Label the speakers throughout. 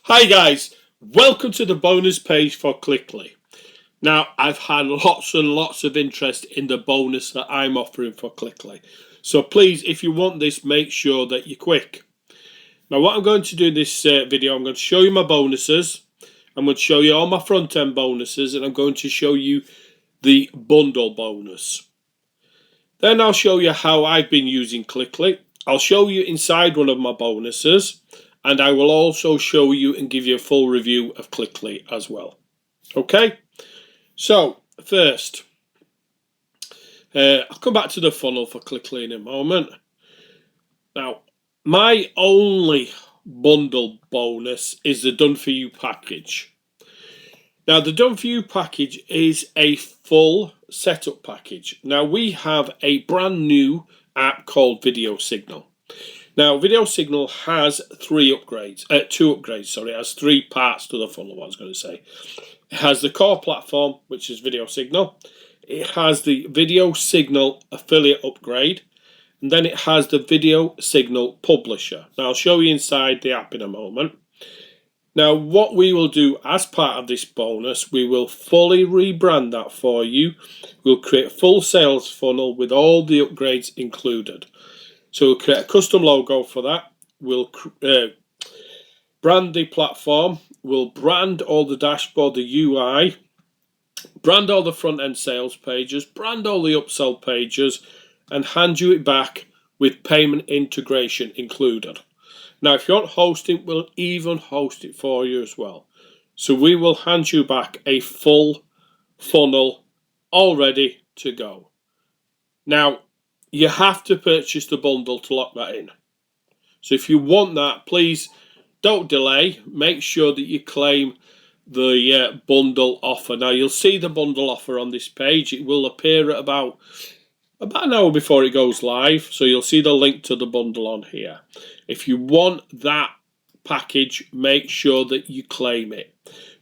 Speaker 1: Hi guys, welcome to the bonus page for Clickly. Now I've had lots and lots of interest in the bonus that I'm offering for Clickly. So please, if you want this, make sure that you're quick. Now what I'm going to do in this video, I'm going to show you my bonuses. I'm going to show you all my front end bonuses, and I'm going to show you the bundle bonus. Then I'll show you how I've been using Clickly. I'll show you inside one of my bonuses. And I will also show you and give you a full review of Clickly as well. Okay, so first, I'll come back to the funnel for Clickly in a moment. Now, my only bundle bonus is the Done For You package. Now, the Done For You package is a full setup package. Now, we have a brand new app called VideoSignal. Now, VideoSignal has two upgrades, sorry. It has three parts to the funnel, what I was going to say. It has the core platform, which is VideoSignal. It has the VideoSignal affiliate upgrade. And then it has the VideoSignal publisher. Now, I'll show you inside the app in a moment. Now, what we will do as part of this bonus, we will fully rebrand that for you. We'll create a full sales funnel with all the upgrades included. So we'll create a custom logo for that. We'll brand the platform. We'll brand all the dashboard, the UI, brand all the front end sales pages, brand all the upsell pages, and hand you it back with payment integration included. Now, if you want hosting, we'll even host it for you as well. So we will hand you back a full funnel all ready to go. Now, you have to purchase the bundle to lock that in. So if you want that, please don't delay. Make sure that you claim the bundle offer. Now, you'll see the bundle offer on this page. It will appear at about an hour before it goes live. So you'll see the link to the bundle on here. If you want that package, make sure that you claim it,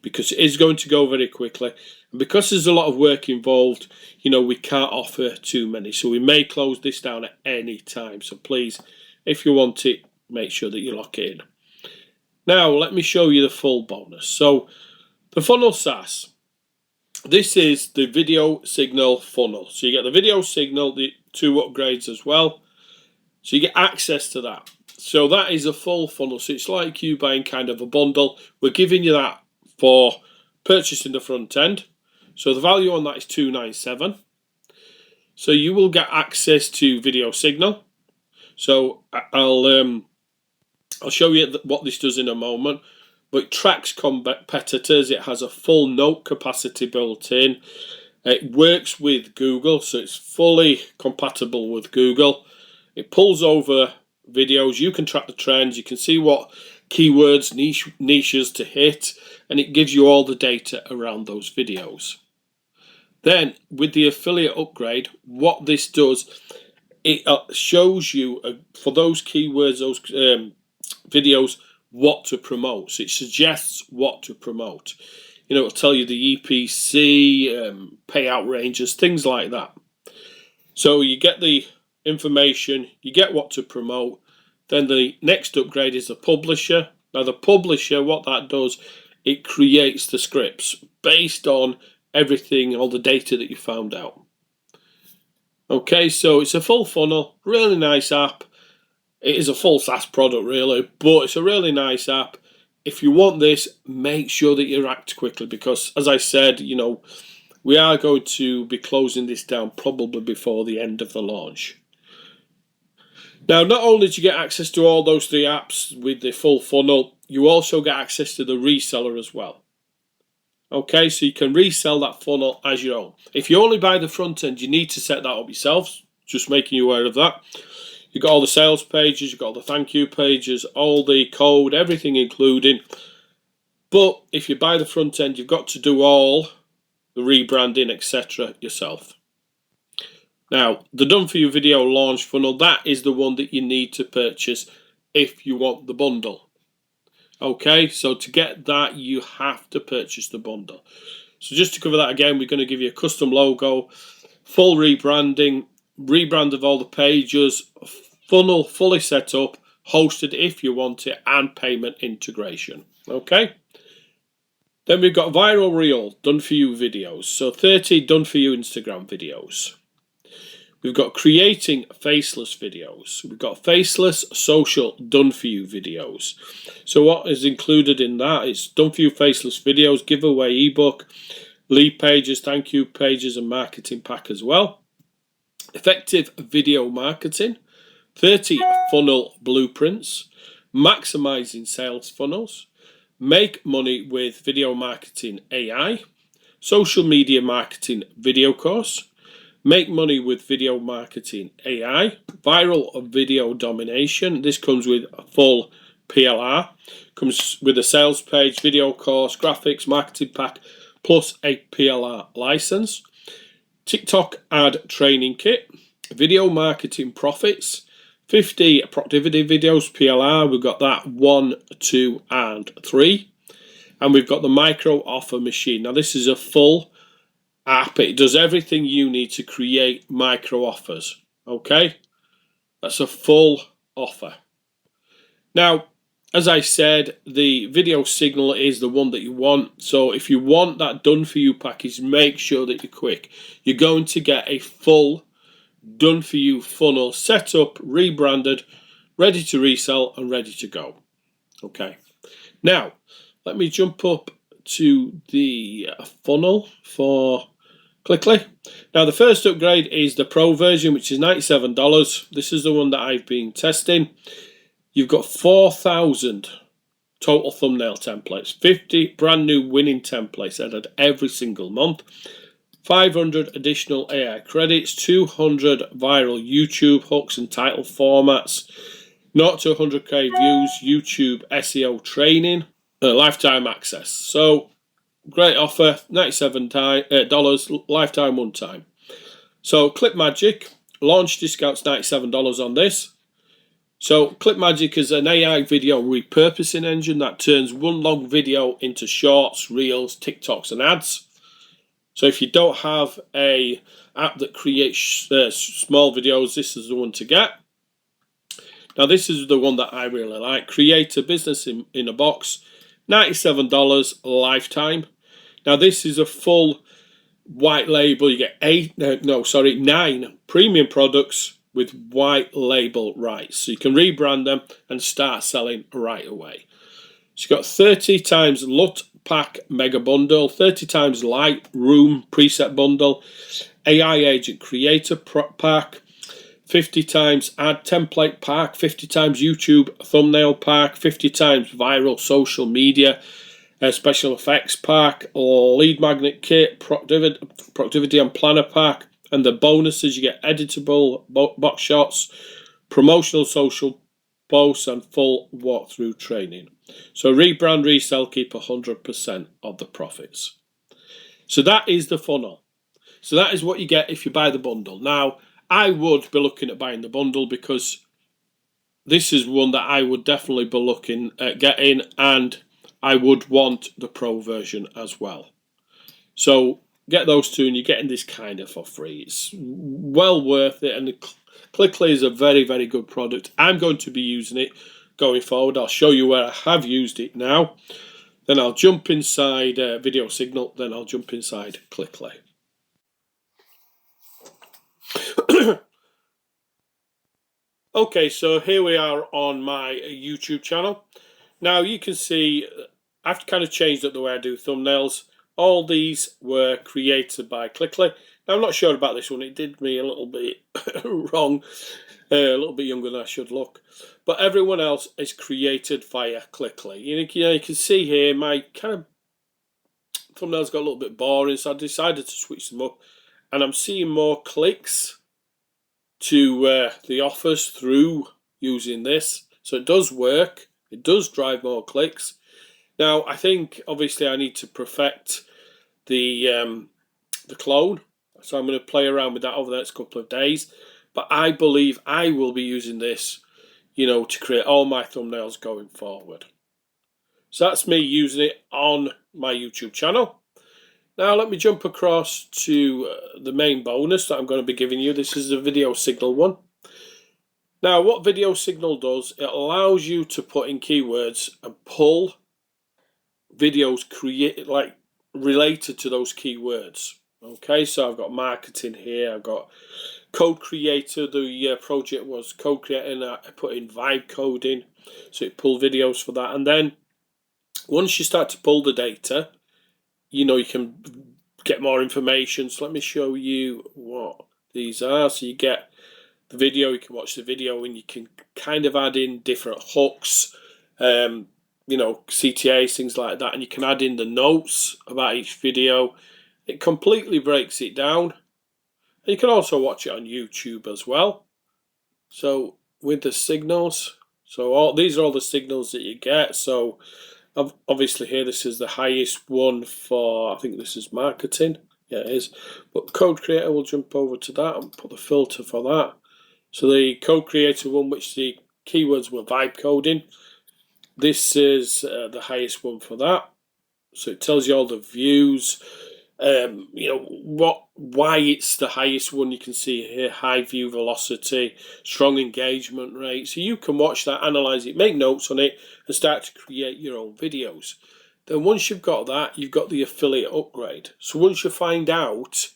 Speaker 1: because it is going to go very quickly. And because there's a lot of work involved, we can't offer too many. So we may close this down at any time. So please, if you want it, make sure that you lock it in. Now, let me show you the full bonus. So the funnel SaaS. This is the VideoSignal funnel. So you get the VideoSignal, the two upgrades as well. So you get access to that. So that is a full funnel. So it's like you buying kind of a bundle. We're giving you that for purchasing the front end. So the value on that is $297. So you will get access to VideoSignal. So I'll show you what this does in a moment. But it tracks competitors. It has a full note capacity built in. It works with Google, so it's fully compatible with Google. It pulls over videos. You can track the trends. You can see what keywords, niches to hit, and it gives you all the data around those videos. Then with the affiliate upgrade, what this does, it shows you for those keywords, those videos, what to promote. So it suggests what to promote. It'll tell you the EPC, payout ranges, things like that. So you get the information, you get what to promote. Then the next upgrade is the publisher. Now the publisher, what that does, it creates the scripts based on everything, all the data that you found out. Okay, so it's a full funnel, really nice app. It is a full SaaS product really, but it's a really nice app. If you want this, make sure that you act quickly, because as I said, we are going to be closing this down probably before the end of the launch. Now, not only do you get access to all those three apps with the full funnel, you also get access to the reseller as well. Okay, so you can resell that funnel as your own. If you only buy the front end, you need to set that up yourself. Just making you aware of that. You've got all the sales pages, you've got all the thank you pages, all the code, everything including. But if you buy the front end, you've got to do all the rebranding, etc. yourself. Now, the Done For You video launch funnel, that is the one that you need to purchase if you want the bundle. Okay, so to get that, you have to purchase the bundle. So just to cover that again, we're going to give you a custom logo, full rebranding, rebrand of all the pages, funnel fully set up, hosted if you want it, and payment integration. Okay. Then we've got viral reel, done for you videos. So 30 done for you Instagram videos. We've got creating faceless videos. We've got faceless social done for you videos. So what is included in that is done for you faceless videos, giveaway ebook, lead pages, thank you pages, and marketing pack as well. Effective video marketing, 30 funnel blueprints, maximizing sales funnels, make money with video marketing AI, social media marketing video course, make money with video marketing AI, viral video domination. This comes with a full PLR, comes with a sales page, video course, graphics, marketing pack, plus a PLR license. TikTok ad training kit, video marketing profits, 50 productivity videos PLR. We've got that 1, 2, and 3. And we've got the micro offer machine. Now this is a full app. It does everything you need to create micro offers. Okay, that's a full offer. Now, as I said, the VideoSignal is the one that you want. So if you want that done for you package, make sure that you're quick. You're going to get a full done for you funnel set up, rebranded, ready to resell, and ready to go. Okay, now let me jump up to the funnel for Clickly. Now the first upgrade is the Pro version, which is $97. This is the one that I've been testing. You've got 4,000 total thumbnail templates, 50 brand new winning templates added every single month, 500 additional AI credits, 200 viral YouTube hooks and title formats, not to 100k views, YouTube SEO training, lifetime access. So great offer, $97 lifetime one time. So ClipMagick, launch discounts $97 on this. So ClipMagick is an AI video repurposing engine that turns one long video into shorts, reels, TikToks, and ads. So if you don't have a app that creates small videos, this is the one to get. Now this is the one that I really like. Create a business in a box, $97 lifetime. Now this is a full white label. You get 9 premium products with white label rights. So you can rebrand them and start selling right away. So you've got 30 times LUT pack mega bundle, 30 times Lightroom preset bundle, AI agent creator pack, 50 times ad template pack, 50 times YouTube thumbnail pack, 50 times viral social media special effects pack, lead magnet kit, productivity and planner pack, and the bonuses you get editable box shots, promotional social posts, and full walkthrough training. So rebrand, resell, keep 100% of the profits. So that is the funnel. So that is what you get if you buy the bundle. Now, I would be looking at buying the bundle because this is one that I would definitely be looking at getting, and I would want the Pro version as well. So get those two and you're getting this kind of for free. It's well worth it, and Clickly is a very, very good product. I'm going to be using it going forward. I'll show you where I have used it now. Then I'll jump inside VideoSignal. Then I'll jump inside Clickly. Okay, so here we are on my YouTube channel. Now you can see I've kind of changed up the way I do thumbnails. All these were created by Clickly. Now I'm not sure about this one. It did me a little bit wrong, a little bit younger than I should look. But everyone else is created via Clickly. You can see here my kind of thumbnails got a little bit boring, so I decided to switch them up. And I'm seeing more clicks to the offers through using this. So it does work. It does drive more clicks. Now, I think obviously I need to perfect the clone. So I'm going to play around with that over the next couple of days. But I believe I will be using this, to create all my thumbnails going forward. So that's me using it on my YouTube channel. Now let me jump across to the main bonus that I'm going to be giving you. This is the VideoSignal one. Now, what VideoSignal does, it allows you to put in keywords and pull videos related to those keywords. Okay, so I've got marketing here, I've got code creator. The project was code creating. I put in vibe coding, so it pulled videos for that. And then once you start to pull the data, you can get more information. So let me show you what these are. So you get the video, you can watch the video, and you can kind of add in different hooks, CTAs, things like that, and you can add in the notes about each video. It completely breaks it down. And you can also watch it on YouTube as well. So with the signals, so these are all the signals that you get. So obviously here, this is the highest one for, I think this is marketing. Yeah, it is. But code creator, we'll jump over to that and put the filter for that. So the code creator one, which the keywords were vibe coding, this is the highest one for that. So it tells you all the views, why it's the highest one. You can see here, high view velocity, strong engagement rate. So you can watch that, analyze it, make notes on it, and start to create your own videos. Then once you've got that, you've got the affiliate upgrade. So once you find out,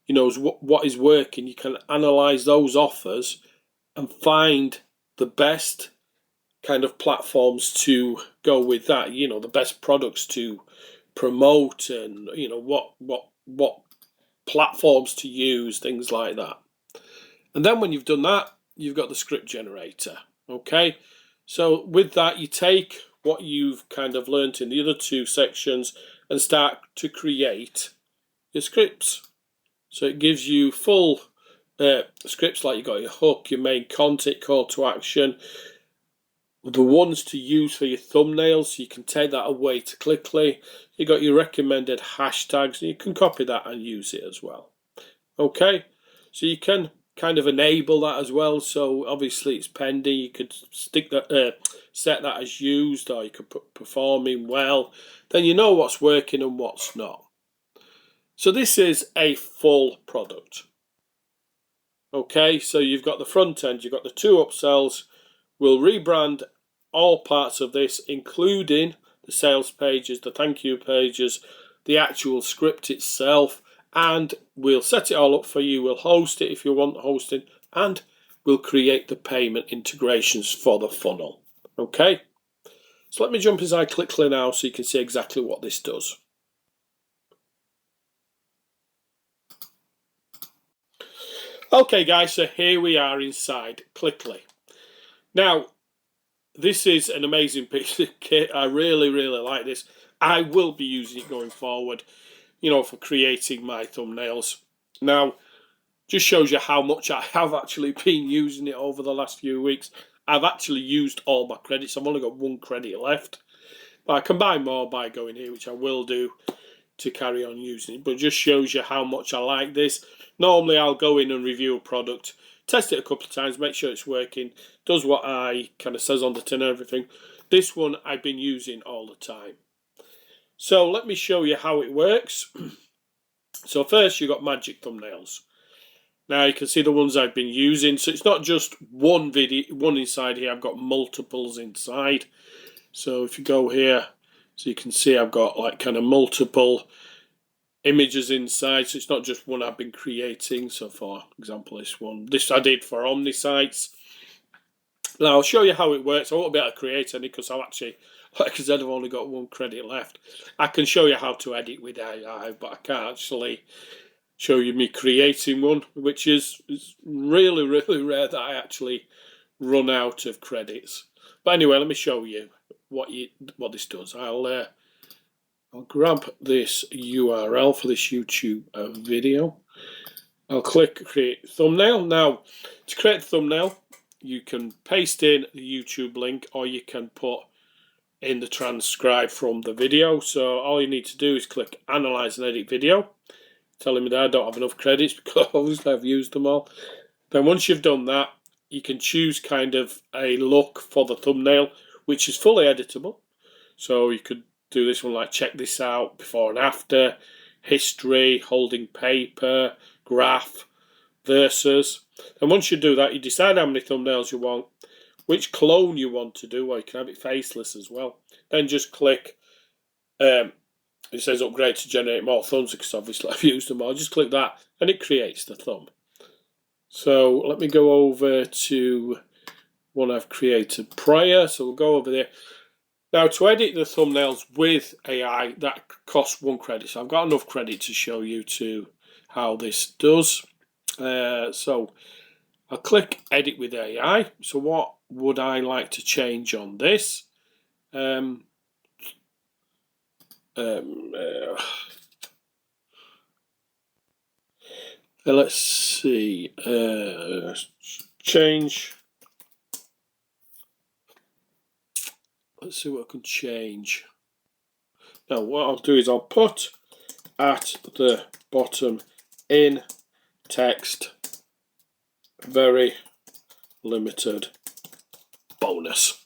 Speaker 1: what is working, you can analyze those offers and find the best kind of platforms to go with that. The best products to promote, and what platforms to use, things like that. And then when you've done that, you've got the script generator. Okay, so with that, you take what you've kind of learnt in the other two sections and start to create your scripts. So it gives you full scripts, like you got your hook, your main content, call to action, the ones to use for your thumbnails, so you can take that away to Clickly. You got your recommended hashtags, and you can copy that and use it as well. Okay, so you can kind of enable that as well. So obviously it's pending. You could stick that, set that as used, or you could put performing well. Then you know what's working and what's not. So this is a full product. Okay, so you've got the front end, you've got the two upsells. We'll rebrand all parts of this, including the sales pages, the thank you pages, the actual script itself, and we'll set it all up for you. We'll host it if you want hosting, and we'll create the payment integrations for the funnel. Okay, so let me jump inside Clickly now so you can see exactly what this does. Okay guys, so here we are inside Clickly. Now, this is an amazing piece of kit. I really, really like this. I will be using it going forward, for creating my thumbnails. Now, just shows you how much I have actually been using it over the last few weeks. I've actually used all my credits. I've only got 1 credit left. But I can buy more by going here, which I will do to carry on using it. But it just shows you how much I like this. Normally, I'll go in and review a product, test it a couple of times, make sure it's working, does what I kind of says on the tin and everything. This one I've been using all the time. So let me show you how it works. So first, you've got magic thumbnails. Now you can see the ones I've been using. So it's not just one inside here. I've got multiples inside. So if you go here, so you can see I've got like kind of multiple images inside. So it's not just one I've been creating. So for example, this I did for Omni sites. Now I'll show you how it works. I won't be able to create any because I've actually, like I said, I've only got 1 credit left. I can show you how to edit with AI, but I can't actually show you me creating one, which is really, really rare that I actually run out of credits. But anyway, let me show you what this does. I'll grab this URL for this YouTube video. I'll click create thumbnail. Now, to create a thumbnail, you can paste in the YouTube link, or you can put in the transcribe from the video. So all you need to do is click analyze and edit video. Telling me that I don't have enough credits because obviously I've used them all. Then once you've done that, you can choose kind of a look for the thumbnail, which is fully editable. So you could do this one like check this out, before and after, history, holding paper, graph, versus. And once you do that, you decide how many thumbnails you want, which clone you want to do, or you can have it faceless as well. Then just click, it says upgrade to generate more thumbs, because obviously I've used them all. Just click that and it creates the thumb. So let me go over to one I've created prior. So we'll go over there. Now, to edit the thumbnails with AI, that costs 1 credit. So I've got enough credit to show you to how this does. So I'll click edit with AI. So what would I like to change on this? Let's see. Change. Let's see what I can change. Now, what I'll do is I'll put at the bottom in text, very limited bonus.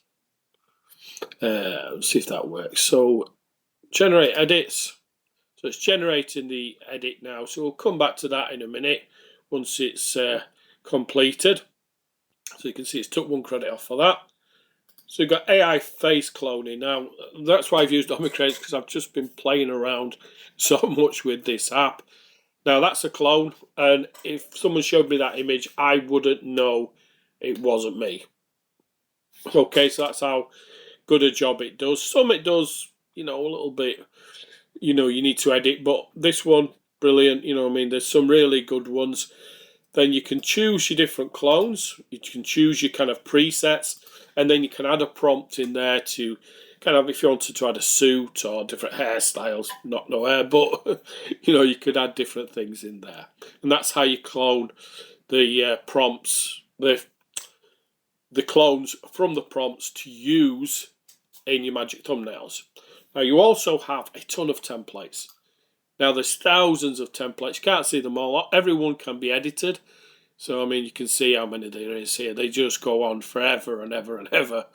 Speaker 1: Let's see if that works. So generate edits. So it's generating the edit now. So we'll come back to that in a minute once it's completed. So you can see it's took 1 credit off for that. So you've got AI face cloning. Now, that's why I've used all my credits, because I've just been playing around so much with this app. Now, that's a clone, and if someone showed me that image, I wouldn't know it wasn't me. Okay, so that's how good a job it does. Some it does, a little bit, you need to edit, but this one, brilliant. There's some really good ones. Then you can choose your different clones. You can choose your kind of presets, and then you can add a prompt in there to kind of, if you wanted to add a suit or different hairstyles, not no hair, but you could add different things in there. And that's how you clone the prompts, the clones from the prompts to use in your magic thumbnails. Now, you also have a ton of templates. Now, there's thousands of templates. You can't see them all. Everyone can be edited. So, you can see how many there is here. They just go on forever and ever and ever.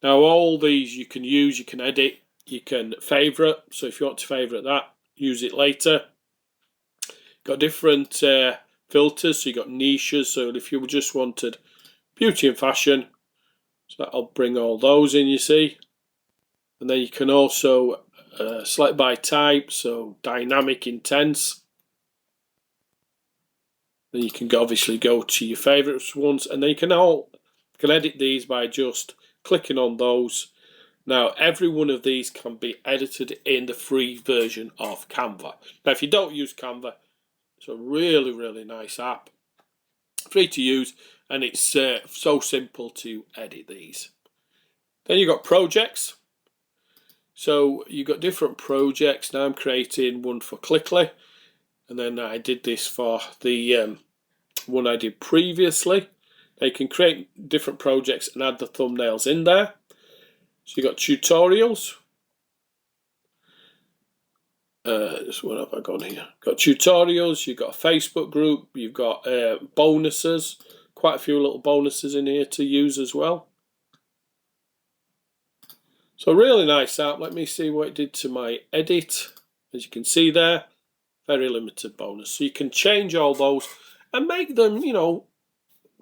Speaker 1: Now, all these you can use, you can edit, you can favourite. So, if you want to favourite that, use it later. Got different filters. So, you've got niches. So, if you just wanted beauty and fashion, so that'll bring all those in, you see. And then you can also select by type, so dynamic, intense. Then you can obviously go to your favourites ones, and then you can edit these by just clicking on those. Now, every one of these can be edited in the free version of Canva. Now, if you don't use Canva, it's a really, really nice app. Free to use, and it's so simple to edit these. Then you've got projects. So you've got different projects. Now I'm creating one for Clickly, and then I did this for the one I did previously. Now you can create different projects and add the thumbnails in there. So you've got tutorials. What have I got here? Got tutorials, you've got a Facebook group, you've got bonuses, quite a few little bonuses in here to use as well. So really nice app. Let me see what it did to my edit. As you can see there, very limited bonus. So you can change all those and make them,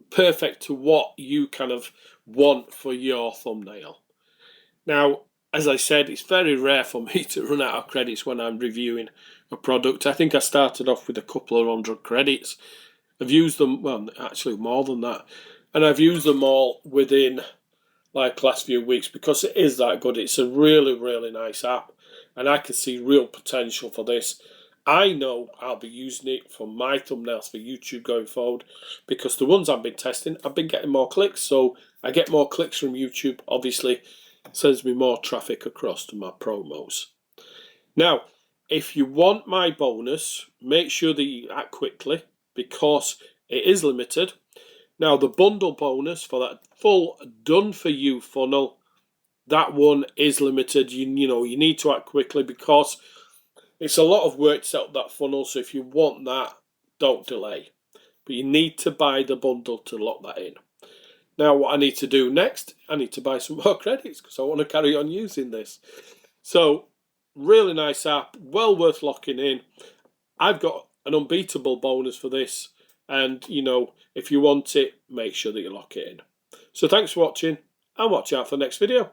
Speaker 1: perfect to what you kind of want for your thumbnail. Now, as I said, it's very rare for me to run out of credits when I'm reviewing a product. I think I started off with a couple of 100 credits. I've used them, well, actually more than that. And I've used them all within last few weeks, because it is that good. It's a really, really nice app, and I can see real potential for this. I know I'll be using it for my thumbnails for YouTube going forward, because the ones I've been testing, I've been getting more clicks. So I get more clicks from YouTube, obviously sends me more traffic across to my promos. Now, if you want my bonus, make sure that you act quickly, because it is limited. Now, the bundle bonus for that full done-for-you funnel, that one is limited. You need to act quickly, because it's a lot of work to set up that funnel. So if you want that, don't delay. But you need to buy the bundle to lock that in. Now, what I need to do next, I need to buy some more credits, because I want to carry on using this. So, really nice app, well worth locking in. I've got an Unbeatable bonus for this. and if you want it, make sure that you lock it in. So thanks for watching, and watch out for the next video.